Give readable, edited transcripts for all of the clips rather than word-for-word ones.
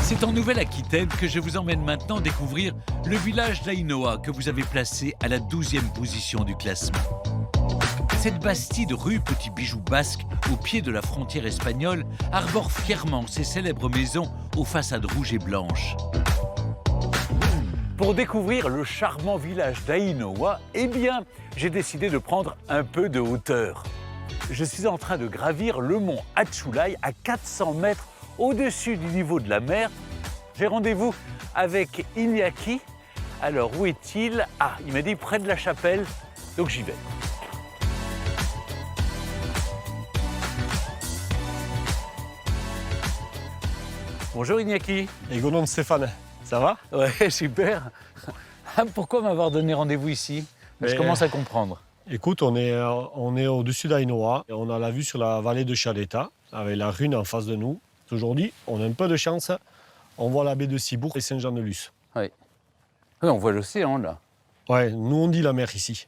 C'est en Nouvelle-Aquitaine que je vous emmène maintenant découvrir le village d'Aïnoa que vous avez placé à la 12e position du classement. Cette bastide rue Petit Bijou Basque, au pied de la frontière espagnole, arbore fièrement ses célèbres maisons aux façades rouges et blanches. Pour découvrir le charmant village d'Aïnoa, eh bien, j'ai décidé de prendre un peu de hauteur. Je suis en train de gravir le mont Achulay à 400 mètres au-dessus du niveau de la mer. J'ai rendez-vous avec Iñaki. Alors, où est-il? Ah, il m'a dit près de la chapelle, donc j'y vais. Bonjour Iñaki. Egonon Stéphane, ça va? Ouais, super. Pourquoi m'avoir donné rendez-vous ici? Je commence à comprendre. Écoute, on est au-dessus d'Aïnoa et on a la vue sur la vallée de Chaleta, avec la Rhune en face de nous. Aujourd'hui, on a un peu de chance, on voit la baie de Cibourg et Saint-Jean-de-Luz. Oui. Oui, on voit l'océan là. Ouais, nous on dit la mer ici,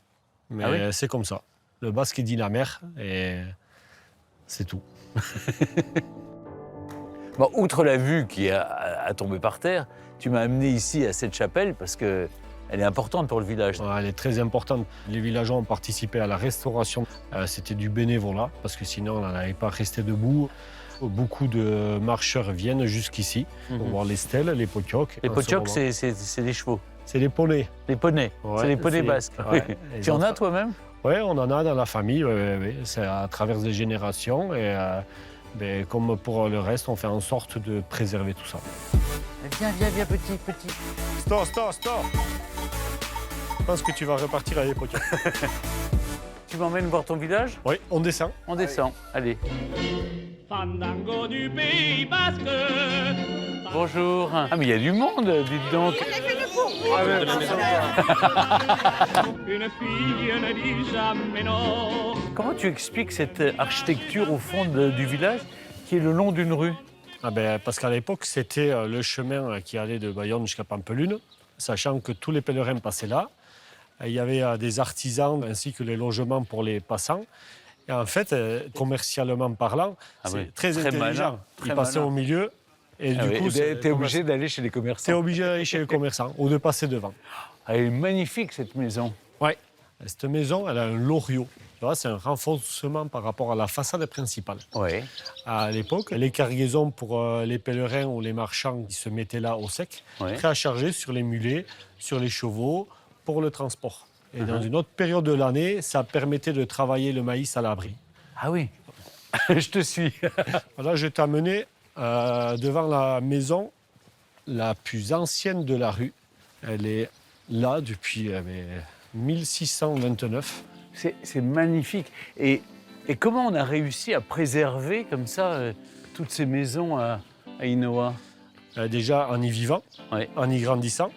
mais Ah oui, c'est comme ça. Le basque dit la mer et c'est tout. Bon, outre la vue qui est à tomber par terre, tu m'as amené ici à cette chapelle parce qu'elle est importante pour le village. Ouais, elle est très importante. Les villageois ont participé à la restauration. C'était du bénévolat parce que sinon on n'allait pas rester debout. Beaucoup de marcheurs viennent jusqu'ici pour voir les stèles, les potioks. Les potioks, c'est des chevaux. C'est des poneys. Les poneys, Ouais, c'est les poneys basques. ouais, Tu en as toi-même? Oui, on en a dans la famille. Ouais. C'est à travers des générations. Et comme pour le reste, on fait en sorte de préserver tout ça. Viens, petit. Stop. Je pense que tu vas repartir à l'époque. Tu m'emmènes voir ton village? Oui, on descend. On descend, allez. Fandango du Pays Basque. Bonjour. Ah mais il y a du monde, dites donc. Une fille ne dit jamais non. Comment tu expliques cette architecture au fond du village qui est le long d'une rue? Parce qu'à l'époque, c'était le chemin qui allait de Bayonne jusqu'à Pampelune, sachant que tous les pèlerins passaient là. Il y avait des artisans ainsi que les logements pour les passants. Et en fait, commercialement parlant, c'est très intelligent. Malin, Ils passaient au milieu et du coup... Tu es obligé d'aller chez les commerçants. Tu es obligé d'aller chez les commerçants ou de passer devant. Elle est magnifique cette maison. Oui, cette maison, elle a un loriot. C'est un renforcement par rapport à la façade principale. Oui. À l'époque, les cargaisons pour les pèlerins ou les marchands qui se mettaient là au sec, prêts à charger sur les mulets, sur les chevaux, pour le transport. Et dans une autre période de l'année, ça permettait de travailler le maïs à l'abri. Ah oui, je te suis. Là, je t'ai amené devant la maison la plus ancienne de la rue. Elle est là depuis 1629. C'est magnifique. Et comment on a réussi à préserver comme ça toutes ces maisons à Aïnoa? Déjà en y vivant, en y grandissant.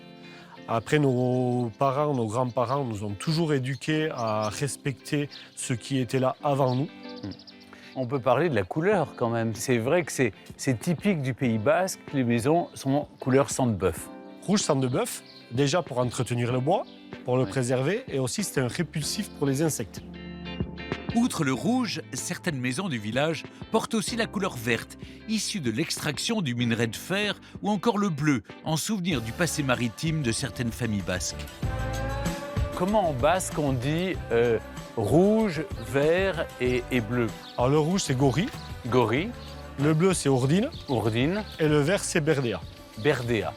Après, nos parents, nos grands-parents nous ont toujours éduqués à respecter ce qui était là avant nous. On peut parler de la couleur quand même. C'est vrai que c'est typique du Pays Basque. Les maisons sont couleur sang de bœuf. Rouge sang de bœuf, déjà pour entretenir le bois, pour le préserver, et aussi c'était un répulsif pour les insectes. Outre le rouge, certaines maisons du village portent aussi la couleur verte, issue de l'extraction du minerai de fer, ou encore le bleu, en souvenir du passé maritime de certaines familles basques. Comment en basque on dit rouge, vert et bleu? Alors le rouge c'est gori, Gori, le bleu c'est ourdine, Ourdine, et le vert c'est berdea. Berdea.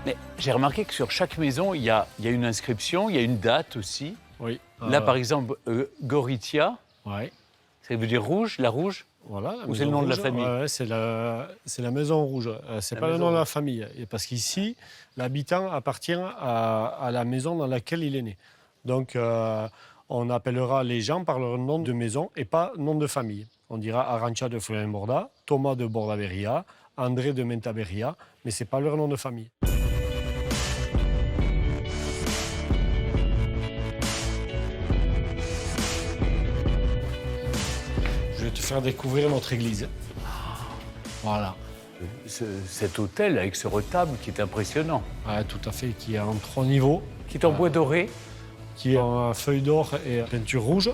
Mais j'ai remarqué que sur chaque maison, il y a une inscription, il y a une date aussi. Oui. Là, par exemple, Goritia, Ouais. ça veut dire rouge, la rouge? Voilà. Ou c'est le nom de la rouge, famille? Ouais, c'est la maison rouge. C'est pas le maison nom de la rouge. famille. Et parce qu'ici, l'habitant appartient à la maison dans laquelle il est né. Donc, on appellera les gens par leur nom de maison et pas nom de famille. On dira Arantxa de Fuenborda, Thomas de Bordaberria, André de Mentaberria, mais c'est pas leur nom de famille. Je vais te faire découvrir notre église. Voilà. Cet hôtel avec ce retable qui est impressionnant, Ouais, tout à fait, qui est en 3 niveaux, qui est en bois doré. qui est en feuille d'or et peinture rouge.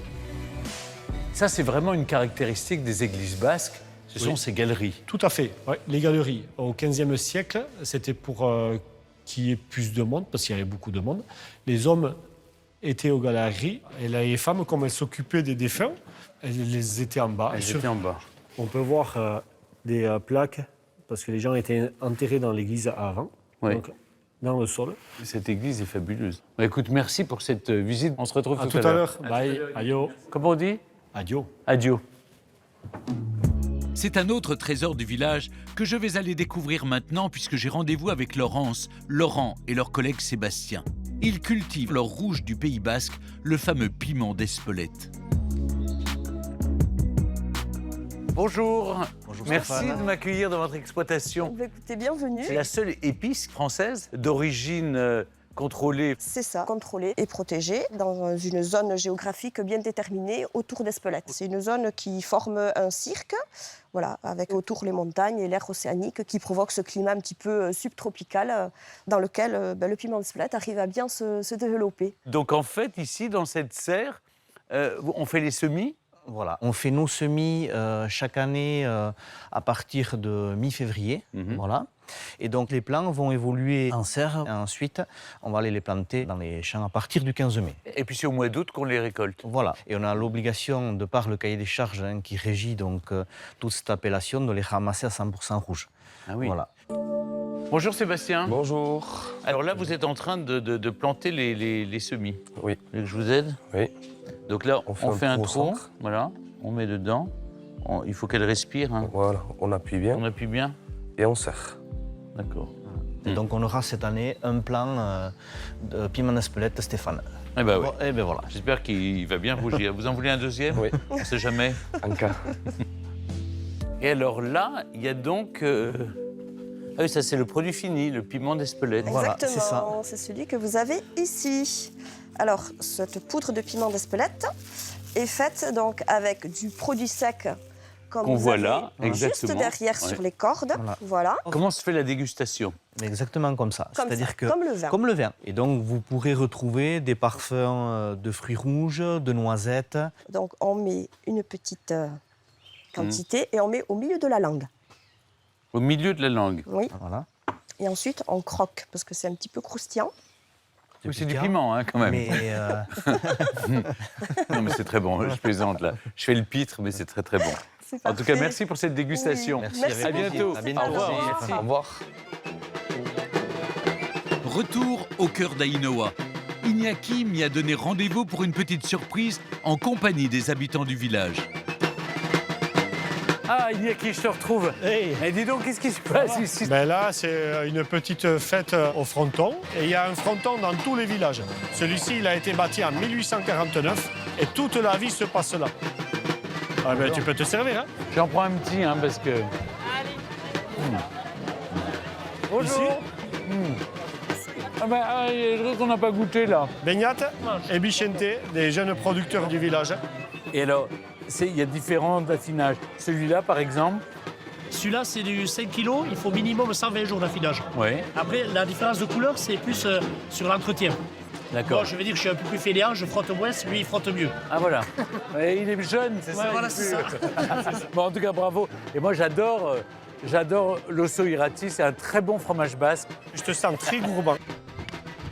Ça, c'est vraiment une caractéristique des églises basques. Ce sont ces galeries. Tout à fait. Ouais, les galeries, au XVe siècle, c'était pour qu'il y ait plus de monde, parce qu'il y avait beaucoup de monde. Les hommes étaient aux galeries et les femmes, comme elles s'occupaient des défunts, elles les étaient en bas. Elles étaient en bas. On peut voir des plaques, parce que les gens étaient enterrés dans l'église avant, donc dans le sol. Cette église est fabuleuse. Bah, écoute, merci pour cette visite. On se retrouve À tout à l'heure. Bye. Adio. Comment on dit? Adio. Adio. C'est un autre trésor du village que je vais aller découvrir maintenant puisque j'ai rendez-vous avec Laurence, Laurent et leur collègue Sébastien. Ils cultivent l'or rouge du Pays Basque, le fameux piment d'Espelette. Bonjour. Bonjour Merci Stéphane. de m'accueillir dans votre exploitation. Bah, écoutez, bienvenue. C'est la seule épice française d'origine contrôlée. C'est ça, contrôlé et protégé dans une zone géographique bien déterminée autour d'Espelette. C'est une zone qui forme un cirque, voilà, avec autour les montagnes et l'air océanique qui provoque ce climat un petit peu subtropical dans lequel le piment d'Espelette arrive à bien se développer. Donc en fait, ici, dans cette serre, on fait les semis. Voilà. On fait nos semis chaque année à partir de mi-février. Voilà. Et donc les plants vont évoluer en serre. Et ensuite, on va aller les planter dans les champs à partir du 15 mai. Et puis c'est au mois d'août qu'on les récolte. Voilà. Et on a l'obligation, de par le cahier des charges qui régit donc, toute cette appellation, de les ramasser à 100% rouge. Ah oui. Voilà. Bonjour Sébastien. Bonjour. Alors là, vous êtes en train de planter les semis. Oui. Vous voulez que je vous aide? Oui. Donc là, on fait un au trou. centre. Voilà. On met dedans. Il faut qu'elle respire. Hein. Voilà, on appuie bien On appuie bien. et on serre. D'accord. Et donc on aura cette année un plan de piment d'Espelette Stéphane. Eh ben oui. Bon, et bien voilà. J'espère qu'il va bien rougir. Vous en voulez un deuxième? Oui. On ne sait jamais. En cas. Et alors là, il y a donc... Ah oui, ça c'est le produit fini, le piment d'Espelette. Voilà, c'est ça. Exactement, c'est celui que vous avez ici. Alors, cette poudre de piment d'Espelette est faite donc avec du produit sec comme Qu'on vous voit avez là, juste exactement. derrière Ouais. sur les cordes. Voilà. Comment se fait la dégustation? Exactement comme ça. Comme C'est-à-dire ça, que comme le vin. Comme le vin. Et donc vous pourrez retrouver des parfums de fruits rouges, de noisettes. Donc, on met une petite quantité et on met au milieu de la langue. Au milieu de la langue. Oui. Voilà. Et ensuite, on croque parce que c'est un petit peu croustillant. Oui, c'est du piquant, piment, hein, quand même. Mais Non, mais c'est très bon. Je plaisante, là. Je fais le pitre, mais c'est très, très bon. C'est En tout cas, parfait. merci pour cette dégustation. Oui. Merci, Merci À bientôt. À bientôt. Au revoir. Merci. Au revoir. Retour au cœur d'Ainoa. Iñaki m'y a donné rendez-vous pour une petite surprise en compagnie des habitants du village. Ah, Iñaki, je te retrouve. Hey. Et dis donc, qu'est-ce qui se passe ici? Ben là, c'est une petite fête au fronton. Et il y a un fronton dans tous les villages. Celui-ci, il a été bâti en 1849 et toute la vie se passe là. Ah ben, tu peux te servir, hein? J'en prends un petit, hein, parce que... Bonjour. Ah ben, il y a des trucs qu'on n'a pas goûté, là. Beignat et Bichente, des jeunes producteurs du village. Et alors, il y a différents affinages. Celui-là, par exemple. Celui-là, c'est du 5 kg, il faut minimum 120 jours d'affinage. Oui, Après, la différence de couleur, c'est plus sur l'entretien. d'accord. Moi, je vais dire que je suis un peu plus fainéant, je frotte moins, lui, il frotte mieux. Ah, voilà. Ouais, il est jeune, c'est Ouais, ça? voilà, il c'est pue. Bon, en tout cas, bravo. Et moi, j'adore l'osso irati. C'est un très bon fromage basque. Je te sens très gourmand.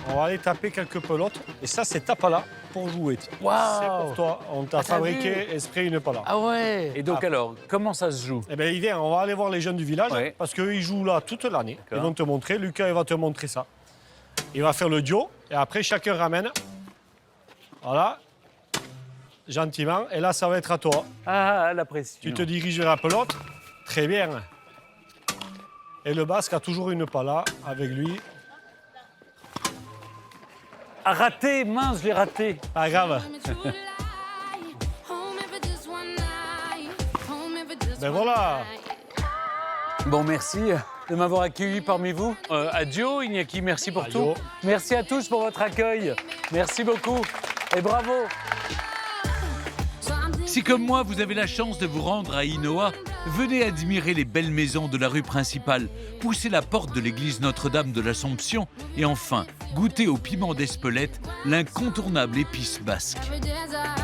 On va aller taper quelques pelotes. Et ça, c'est ta pala pour jouer. Waouh. C'est pour toi. On t'a t'as fabriqué exprès une pala. Ah ouais. Et donc, alors, comment ça se joue? Eh bien, viens, on va aller voir les jeunes du village Ouais. parce qu'eux, ils jouent là toute l'année. Ils D'accord. vont te montrer. Lucas, il va te montrer ça. Il va faire le duo et après, chacun ramène. Voilà. Gentiment. Et là, ça va être à toi. Ah, la pression. Tu te diriges vers la pelote. Très bien. Et le basque a toujours une pala avec lui. Ah, raté, mince, je l'ai raté. Pas grave. Ben voilà. Bon, merci de m'avoir accueilli parmi vous. Adio, Iñaki, merci pour Adio. tout. Merci à tous pour votre accueil. Merci beaucoup et bravo. Si comme moi, vous avez la chance de vous rendre à Ainoa, venez admirer les belles maisons de la rue principale, poussez la porte de l'église Notre-Dame de l'Assomption et enfin, goûtez au piment d'Espelette, l'incontournable épice basque. Every day's a